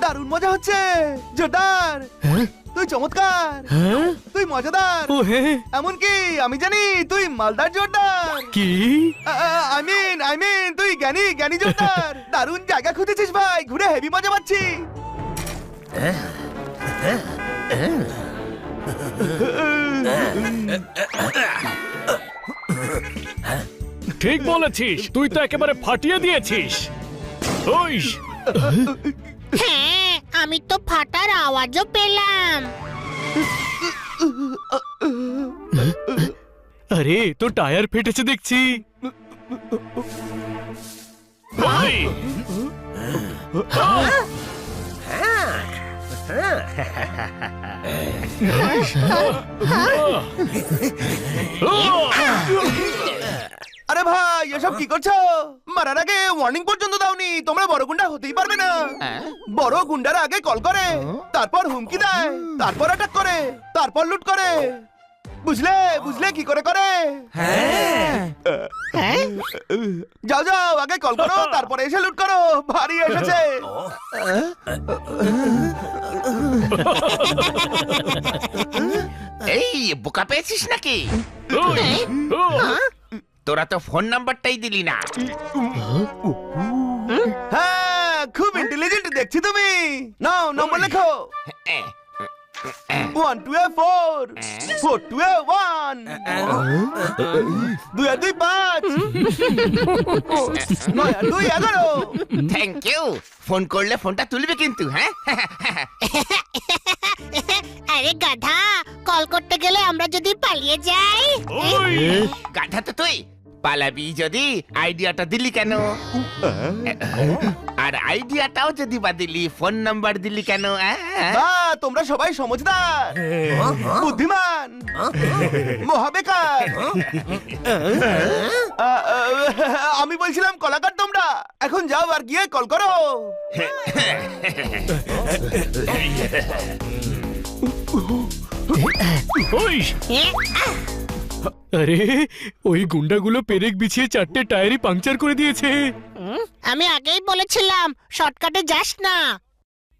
দারুণ মজা হচ্ছে জোরদার। তুই চমৎকার, তুই মজাদার, এমনকি আমি জানি তুই মালদার জোরদার। কি আই মিন তুই জ্ঞানী জ্ঞানী জোরদার। দারুণ জায়গা খুঁজেছিস ভাই, ঘুরে হেভি মজা পাচ্ছি। ঠিক বলেছিস, তুই তো একেবারে ফাটিয়ে দিয়েছিস। ওই হ্যাঁ, আমি তো ফাটার আওয়াজও পেলাম। আরে তো টায়ার ফেটেছে দেখছি। ওই! আরে ভাই এসব কি করছো? মারার আগে ওয়ার্নিং পর্যন্ত দাওনি। তোমরা বড় গুন্ডা হতেই পারবে না। বড় গুন্ডারা আগে কল করে, তারপর হুমকি দেয়, তারপর অ্যাটাক করে, তারপর লুট করে। বুঝলে বুঝলে কি করে করে? যাও যাও, আগে কল করো, তারপরে এসে লুট করো। ভারী এসেছে। এই বোকা পেয়েছিস নাকি? ওই! ও! তোরা তো ফোন নাম্বারটাই দিলি না। হ্যাঁ, খুব ইন্টেলিজেন্ট দেখছি তুমি। নাও নম্বর লেখো। 1 2 4 4 2 1 2 2 5 9 2 11। Thank you. ফোন করলে ফোনটা তুলবে কিন্তু, হ্যাঁ? আরে গাধা, কল করতে গেলে আমরা যদি পালিয়ে যাই? ওই! গাধা তো তুই, পালাবি যদি আইডিয়াটা দিলি কেন? আর আইডিয়াটাও যদি বা দিলি, ফোন নাম্বার দিলি কেন? বা তোমরা সবাই সমঝদার, বুদ্ধিমান, মহাবেকার। আমি বলছিলাম কলাকার তোমরা। এখন যাও আর গিয়ে কল করো। ওই! আরে ওই গুন্ডাগুলো পেরেক বিছিয়ে 4টে টায়ারই পাংচার করে দিয়েছে। আমি আগেই বলেছিলাম শর্টকাটে যাস না।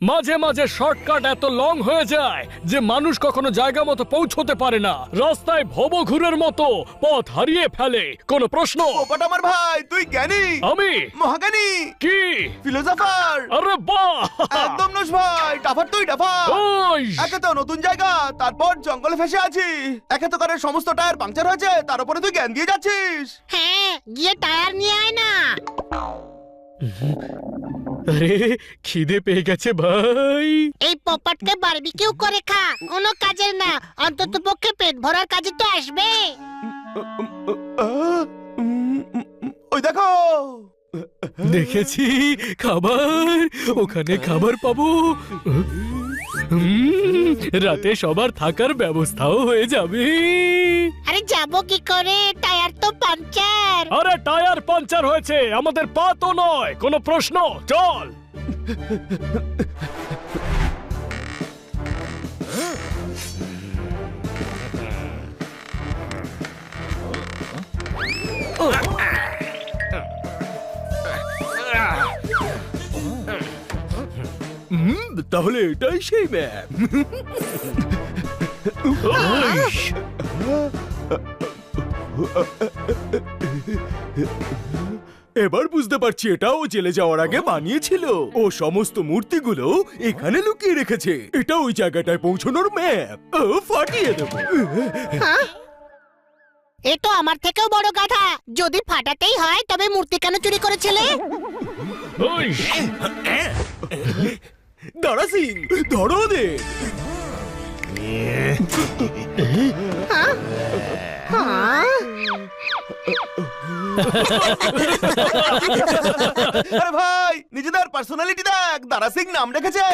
মাঝে মাঝে শর্টকাট এত লং হয়ে যায় যে মানুষ কখনো জায়গা মতো পৌঁছতে পারে না। রাস্তায় ভবঘুরের মতো পথ হারিয়ে ফেলে। কোনো প্রশ্ন? ওপট আমার ভাই, তুই জ্ঞানী, আমি মহাজ্ঞানী, কি? ফিলোসফার। আরে বাহ! একদম নোস ভাই, টাফার তুই টাফার। ওই! একে তো নতুন জায়গা, তারপর জঙ্গলে ফেসে আছি। একে তো করে সমস্ত টায়ার পাংচার হয়েছে, তার উপরে তুই জ্ঞান দিয়ে যাচ্ছিস। হ্যাঁ, গিয়ে টায়ার নিয়ে আয় না। আরে খিদে পেয়ে গেছে ভাই। এই পপাটকে বারবিকিউ করে খা, কোনো কাজের না, অন্তত পক্ষে পেট ভরার কাজে তো আসবে। ওই দেখো। দেখেছি খাবার, ওখানে খাবার পাবো। রাতে সবার থাকার ব্যবস্থাও হয়ে যাবে। আরে যাবো কি করে, টায়ার তো পাংচার। আরে টায়ার পাঞ্চার হয়েছে, আমাদের পা তো নয়। কোনো প্রশ্ন? চল। তাহলে এটাই সেই ম্যাপ। এবার বুঝতে পারছি এটাও জেলে যাওয়ার আগে বানিয়েছিল। ও সমস্ত মূর্তিগুলো এখানে লুকিয়ে রেখেছে। এটা ওই জায়গাটায় পৌঁছানোর ম্যাপ। ও ফাটিয়ে দেবো। এ তো আমার থেকেও বড় গাধা। যদি ফাটাতেই হয় তবে মূর্তি কেন চুরি করেছিলে? ওই! দাঁড়া সিং, ধরো ওদের। আরে ভাই, নিজেদের পার্সোনালিটি দেখ। দারা সিং নাম রেখেছে।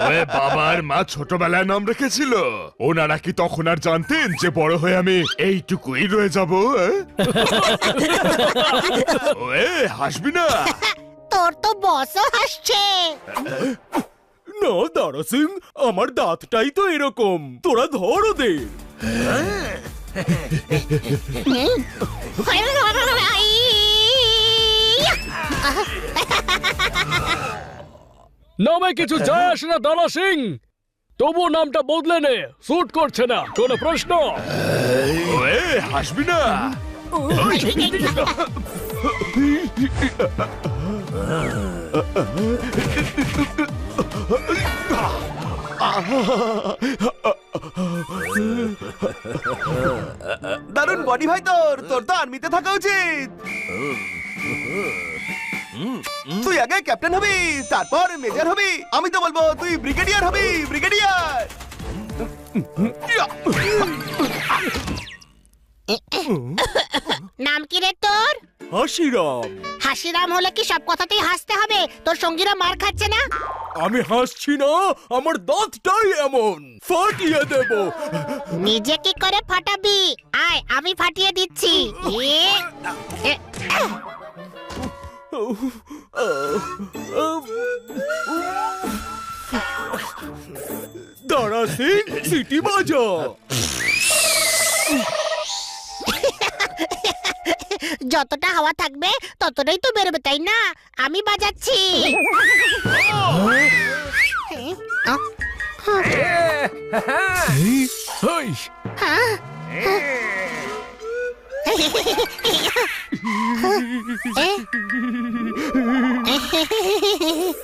ওরে বাবার মা ছোটবেলায় নাম রেখেছিল। ওনারা কি তখন আর জানতেন যে বড় হয়ে আমি এইটুকুই রয়ে যাব? ওয়ে হাসবি না। তোর তো বসও হাসছে। না দাঁড়া সিং, আমার দাঁতটাই তো এরকম। তোরা ধর ওদের। নামে কিছু যায় আসে না দারা সিং, তবু নামটা বদলে নে, স্যুট করছে না। কোনো প্রশ্ন? ওয়ে হাসবি না। দারুণ বডি ভাই, তোর তোর তো আর্মিতে থাকা উচিত। তুই আগে ক্যাপ্টেন হবি, তারপর মেজর হবি। আমি তো বলবো তুই ব্রিগেডিয়ার হবি, ব্রিগেডিয়ার। নাম কি রে তোর? হাসিরাম। হাসিরাম হলে কি সব কথাতেই হাসতে হবে? তোর সঙ্গীরা মার খাচ্ছে না? আমি হাসছি না, আমার দাঁতটাই এমন, ফাটিয়ে দেব। নিজে কি করে ফাটাবি? আয় আমি ফাটিয়ে দিচ্ছি। এ, দারা সিং, সিটি বাজা। যতটা হাওয়া থাকবে ততটাই তো বেরোবে, তাই না? আমি বাজাচ্ছি। হেই,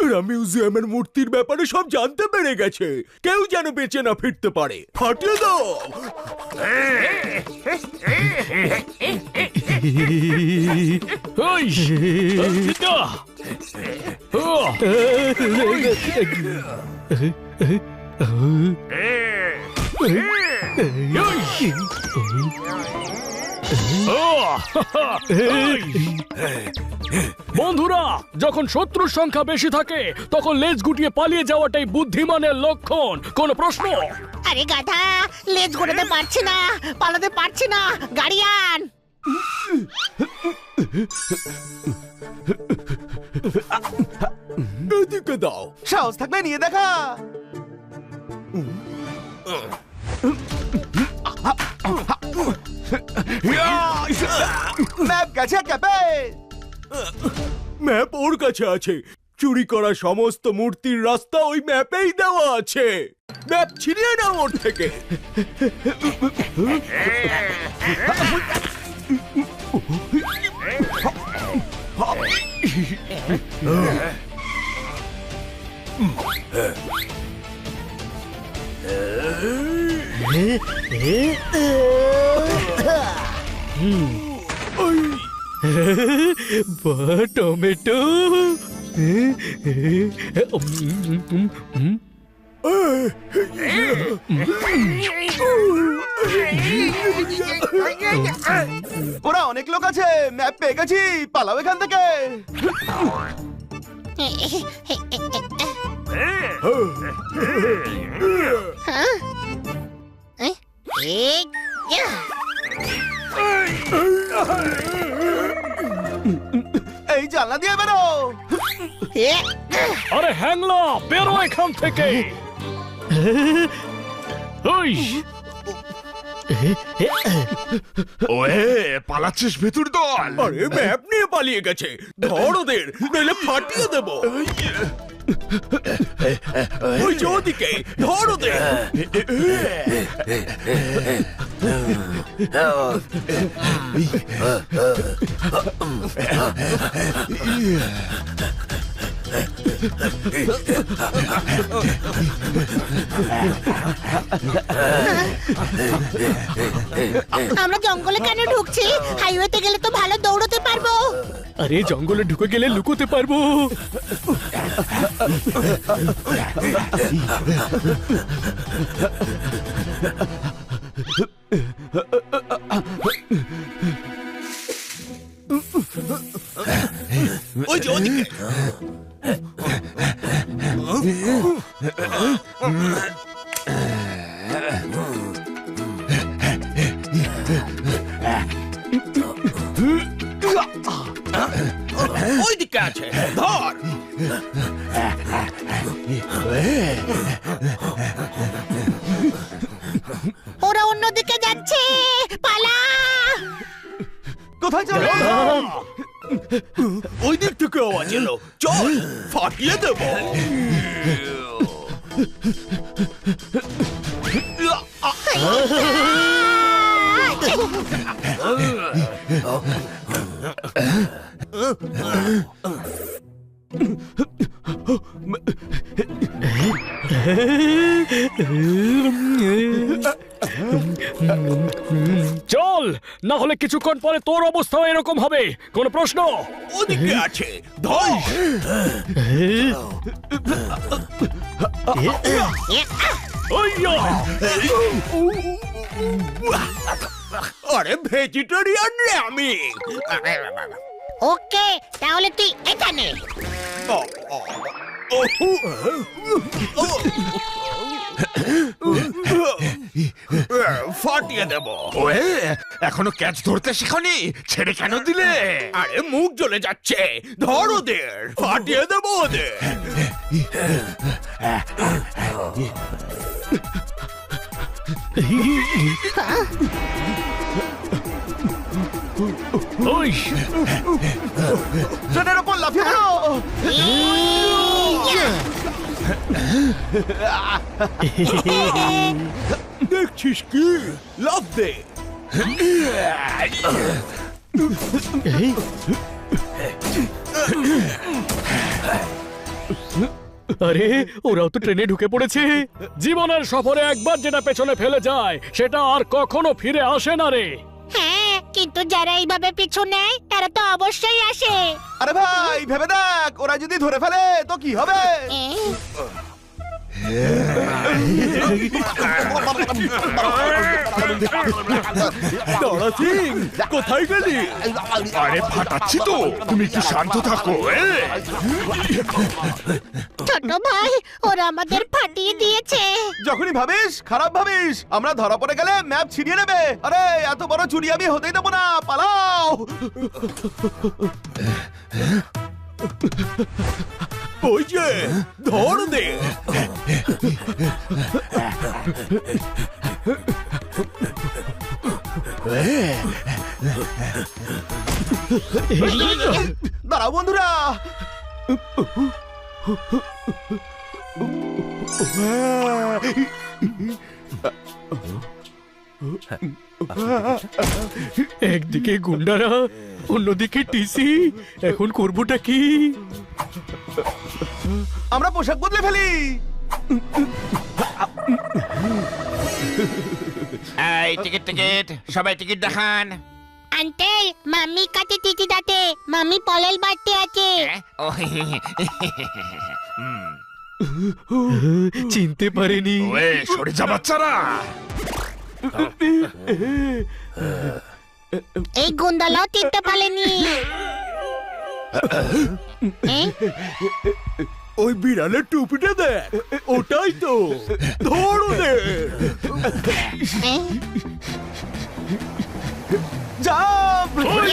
এরা মিউজিয়ামের মূর্তির ব্যাপারে সব জানতে পেরে গেছে, কেউ যেন বেঁচে না ফিরতে পারে। ফাটিয়ে দাও। হেই, আহ, বন্ধুরা, যখন শত্রুর সংখ্যা বেশি থাকে তখন লেজ গুটিয়ে পালিয়ে যাওয়াটাই বুদ্ধিমানের লক্ষণ। কোন প্রশ্ন? আরে গাধা, লেজ ঘোরাতে পারছি না, পালাতে পারছি না, গাড়ি আন। এদিকে দাও। সাহস থাকলে নিয়ে দেখা। ম্যাপ গেছে ক্যাপে। ম্যাপ ওর কাছে আছে। চুরি করা সমস্ত মূর্তির রাস্তা ওই ম্যাপেই দেওয়া আছে। ম্যাপ ছিনিয়ে নাও ওর থেকে। টমেটো। ওরা অনেক লোক আছে, ম্যাপ পেয়ে গেছি, পালাও এখান থেকে। এই জানলা দিয়ে বেরো। আরে হ্যাংলা, বেরো এখান থেকে। ওই, ওয়ে পালাচ্ছিস ভেতর দল। আরে ম্যাপ নিয়ে পালিয়ে গেছে, ধর ওদের, নইলে ফাটিয়ে দেব। ওই যে ওদিকে, ধর ওদের। আমরা জঙ্গলে কেন ঢুকছি? হাইওয়েতে গেলে তো ভালো দৌড়তে পারবো। আরে জঙ্গলে ঢুকে গেলে লুকোতে পারবো। ওই যে ওদিকে। ওই দিকে আছে, ধর। ওরা অন্যদিকে যাচ্ছে, পালা। কোথায় চলে? ওই দিক থেকে আওয়াজ এলো, চল ফাটিয়ে দেব। চল, না হলে কিছুক্ষণ পরে তোর অবস্থাও এরকম হবে। কোন প্রশ্ন? ওদিকে আছে, ধর। ওইয়া! আরে ভেজিটেরিয়ান রে আমি। ওকে, তাহলে তুই এটা নে। ফাটিয়ে দেব। ওয়ে, এখনো ক্যাচ ধরতে শিখনি, ছেড়ে কেন দিলে? আরে মুখ জ্বলে যাচ্ছে, ধর ওদের, ফাটিয়ে দেব ওদের। ওই! ট্রেনের ওপর লাফিয়ে পড়ো। দেখছিস কি, লাফ দে। আরে, ওরাও তো ট্রেনে ঢুকে পড়েছে। জীবনের সফরে একবার যেটা পেছনে ফেলে যায় সেটা আর কখনো ফিরে আসে না রে। হ্যাঁ, কিন্তু যারা এইভাবে পিছু নেয় তারা তো অবশ্যই আসে। আরে ভাই, ভেবে দেখ, ওরা যদি ধরে ফেলে তো কি হবে? দাঁড়া সিং, কোথায় গেলি? আরে ফাটাচ্ছি তো, তুমি একটু শান্ত থাকো। ছোট ভাই, ওরা আমাদের ফাটিয়ে দিয়েছে। যখনই ভাবিস খারাপ ভাবিস, আমরা ধরা পড়ে গেলে ম্যাপ ছিনিয়ে নেবে। আরে এত বড় চুরি আমি হতেই দেবো না, পালাও। ওই যে, ধর দে। দাঁড়াও বন্ধুরা। একদিকে গুন্ডারা, অন্যদিকে টিসি। এখন করবোটা কি? আমরা পোশাক বদলে ফেলি। এই টিকিট টিকিট, সবাই টিকিট দেখান। আন্টেল, মাম্মি কাছে টিটি দাতে, মাম্মি পলেল বাড়তে আছে। ও, চিনতে পারেনি। ওয়ে, সরে যা বাচ্চারা। এই গুন্ডালাও চিনতে পারেনি। ওই বিড়ালের টুপিটা দেখ, ওটাই তো, ধর ওদের। জাম্প! ওই!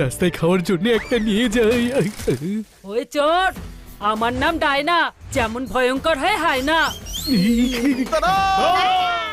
রাস্তায় খাওয়ার জন্য একটা নিয়ে যাই। ওই চোর, আমার নাম ডায়না, যেমন ভয়ঙ্কর হয় হায় না। দাঁড়াও!